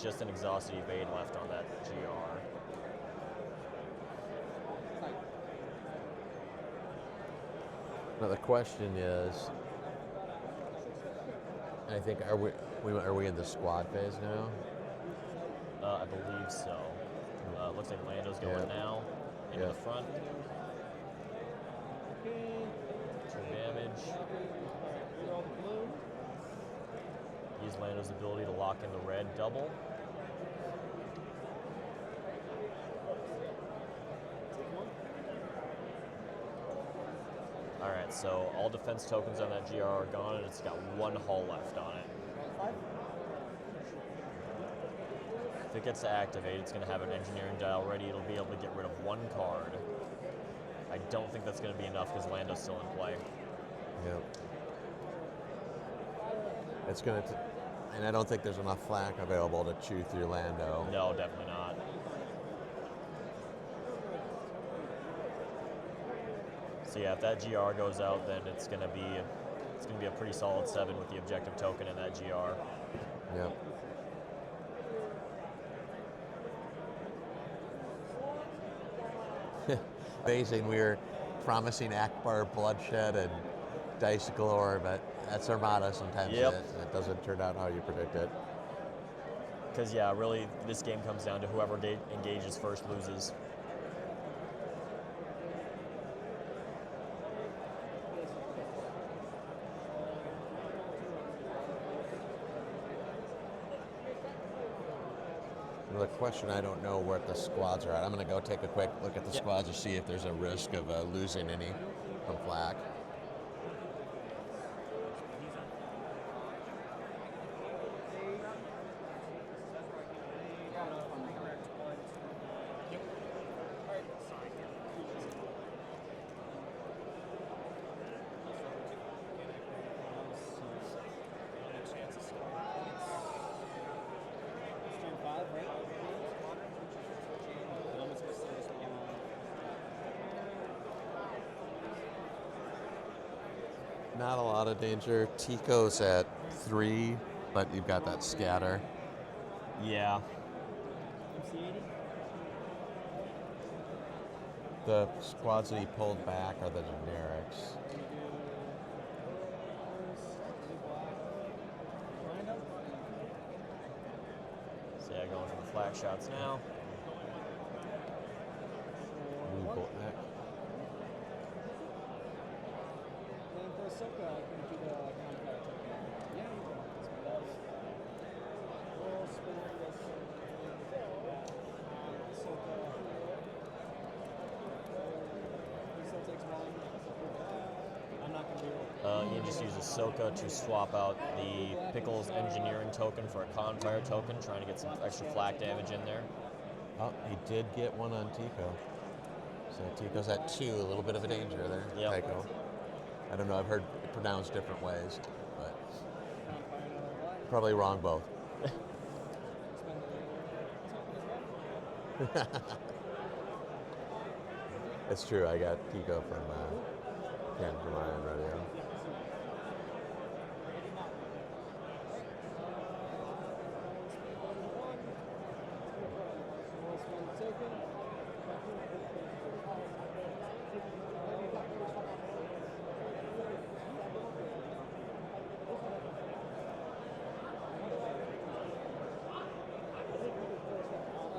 just an exhausted evade left on that GR. Now the question is, I think, are we in the squad phase now? I believe so. Looks like Lando's going now into the front. 2 damage. Use Lando's ability to lock in the red double. Alright, so all defense tokens on that GR are gone, and it's got 1 hull left on it. If it gets to activate, it's going to have an engineering dial ready. It'll be able to get rid of 1 card. I don't think that's going to be enough because Lando's still in play. Yep. It's going to, and I don't think there's enough flak available to chew through Lando. No, definitely not. So yeah, if that GR goes out, then it's going to be a pretty solid 7 with the objective token in that GR. Yep. Amazing. We were promising Ackbar bloodshed and dice galore, but that's Armada. Sometimes it doesn't turn out how you predict it. Because yeah, really, this game comes down to whoever engages first loses. The question, I don't know where the squads are at. I'm going to go take a quick look at the squads to see if there's a risk of losing any from flak. not a lot of danger. Tico's at 3, but you've got that scatter. Yeah. The squads that he pulled back are the generics. So yeah, going for the flag shots now. Blue bolt neck. You just use Ahsoka to swap out the Pickles engineering token for a Confire token, trying to get some extra flak damage in there. Oh, he did get one on Tico. So Tico's at 2, a little bit of a danger there. Yep. Tycho. I don't know, I've heard it pronounced different ways, but probably wrong both. It's true, I got Tico from Ken from Iron Radio.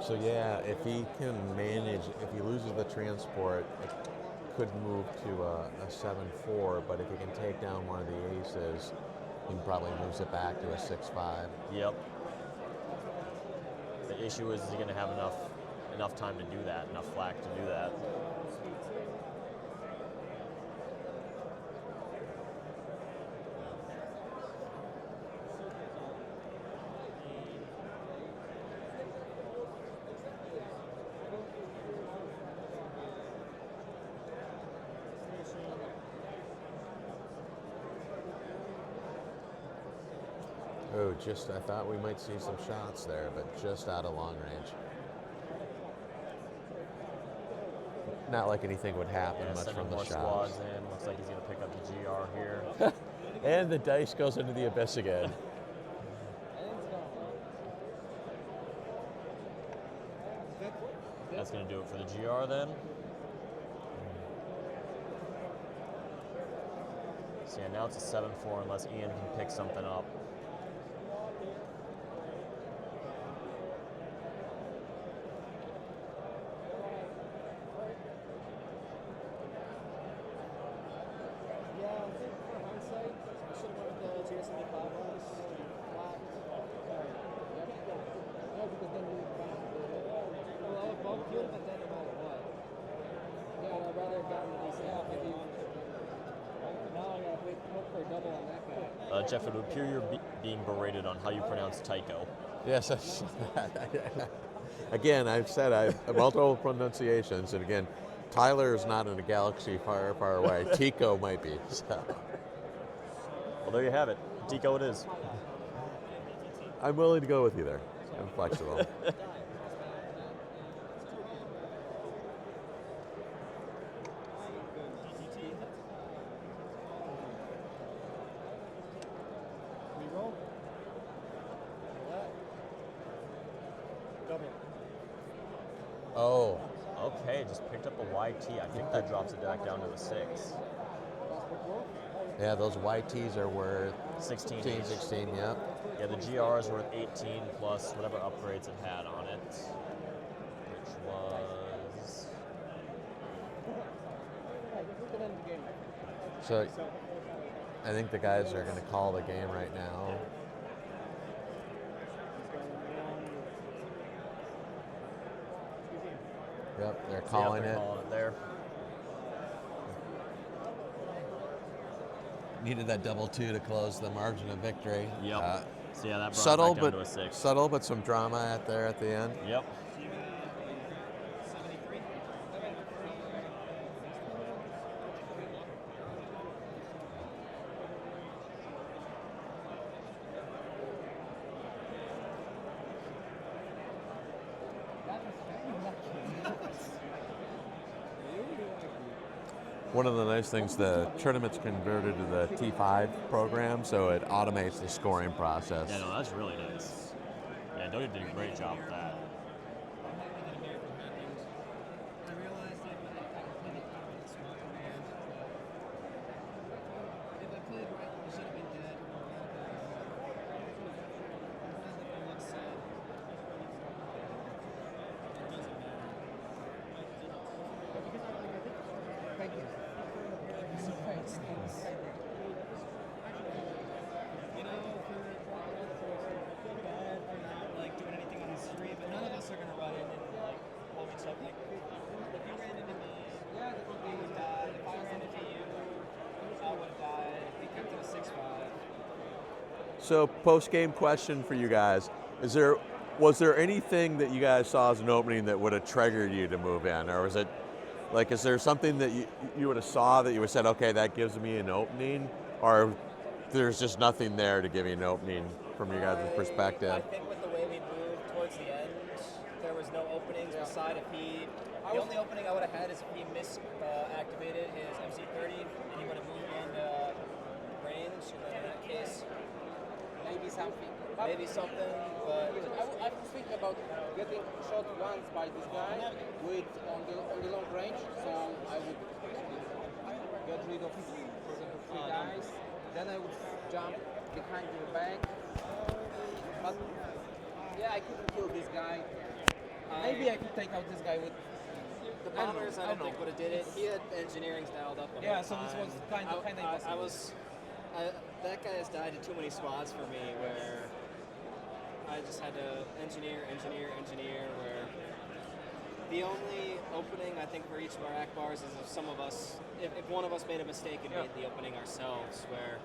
So yeah, if he can manage, if he loses the transport, it could move to a 7-4, but if he can take down one of the aces, he probably moves it back to a 6-5. Yep. The issue is he going to have enough time to do that, enough flak to do that. Oh, I thought we might see some shots there, but just out of long range. Not like anything would happen much Sending from the more shots. squads in. Looks like he's going to pick up the GR here. And the dice goes into the abyss again. That's going to do it for the GR then. So yeah, now it's a 7-4 unless Ian can pick something up. Jeff, it would appear you're being berated on how you pronounce Tycho. Yes, again, I've said I have multiple pronunciations, and again, Tyler is not in a galaxy far, far away. Tico might be. So. Well, there you have it. Tico it is. I'm willing to go with you there. I'm flexible. Oh. Okay, just picked up a YT. I think that drops it back down to a 6. Yeah, those YTs are worth 16. 16, yep. Yeah, the GR is worth 18 plus whatever upgrades it had on it, which was... So I think the guys are going to call the game right now. Yep, they're calling they're it. calling it there. Needed that double 2 to close the margin of victory. Yep. So yeah, that brought subtle, it back down but to a 6. subtle, but some drama at there at the end. Yep. One of the nice things, the tournament's converted to the T5 program, so it automates the scoring process. Yeah, no, that's really nice. Yeah, Doty did a great job with that. So post-game question for you guys. Was there anything that you guys saw as an opening that would have triggered you to move in? Or was it, like, is there something that you would have saw that you would have said, okay, that gives me an opening? Or there's just nothing there to give you an opening from your guys' perspective? I think with the way we moved towards the end, there was no openings beside if he... The only opening I would have had is if he misactivated his MC30 and he would have moved into range, and then in that case... Maybe something. But I was thinking about getting shot once by this guy with on the long range, so I would get rid of three guys. Then I would jump behind your back. But yeah, I couldn't kill this guy. Maybe I could take out this guy with the bombers. I don't think would have did it. He had engineering styled up. Yeah, so this was kind of impossible. That guy has died in too many spots for me where I just had to engineer, where the only opening I think for each of our Ackbars is if one of us made a mistake and made the opening ourselves, where...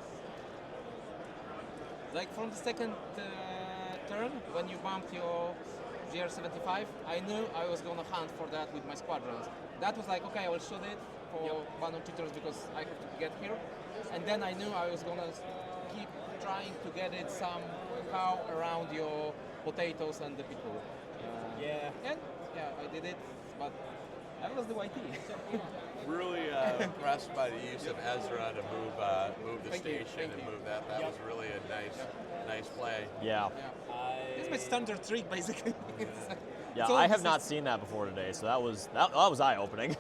Like from the second turn, when you bumped your GR75, I knew I was going to hunt for that with my squadrons. That was like, okay, I will shoot it for one or two turns because I have to get here. And then I knew I was going to keep trying to get it somehow around your potatoes and the people. And I did it, but I was the YT. Really impressed by the use of Ezra to move the station and move that. That was really a nice play. Yeah. It's my standard trick, basically. Yeah, I have not seen that before today, so that was eye-opening.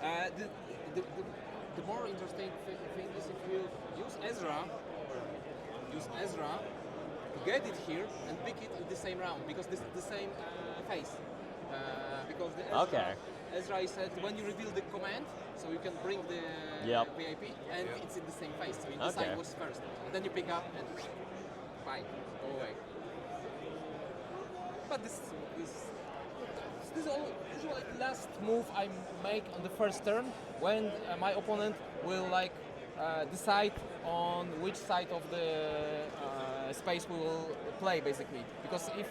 The more interesting thing is if you use Ezra to get it here and pick it in the same round, because this is the same phase. Because the Ezra is said when you reveal the command, so you can bring the VIP, and it's in the same phase. So you decide what's first, and then you pick up and bye, go away. But this is usually the last move I make on the first turn when my opponent will decide on which side of the space we will play, basically. Because if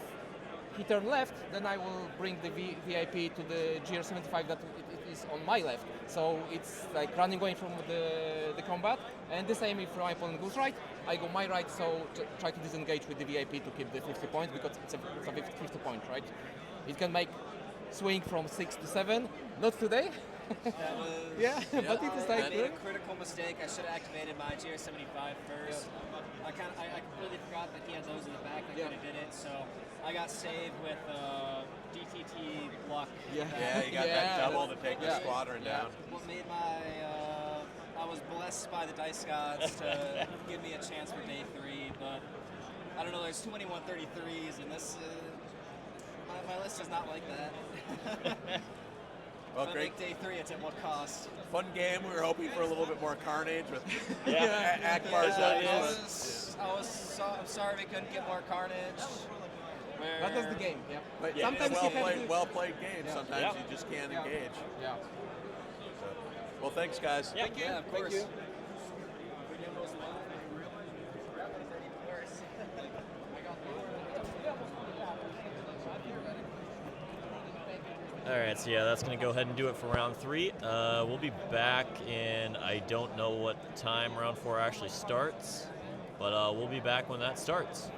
he turn left, then I will bring the VIP to the GR75 that it is on my left. So it's like running away from the combat. And the same if my opponent goes right, I go my right, so try to disengage with the VIP to keep the 50 points, because it's a 50 point, right? It can make swing from 6 to 7. Not today. That was, but it was like I made a critical mistake. I should have activated my GR75 first. I completely forgot that he had those in the back. I kind of did it, so I got saved with DTT luck. You got that double to take the squadron down. What made I was blessed by the dice gods to give me a chance for day 3, but I don't know. There's too many 133s, and this my list is not like that. Well, great. Day 3, it's at what cost? Fun game. We were hoping for a little bit more carnage with Ackbar's I'm sorry we couldn't get more carnage. That was the game. But sometimes well played game. Sometimes you just can't engage. Well, thanks, guys. Thank you. Of course. Thank you. All right, so that's going to go ahead and do it for round 3. We'll be back in, I don't know what time round 4 actually starts, but we'll be back when that starts.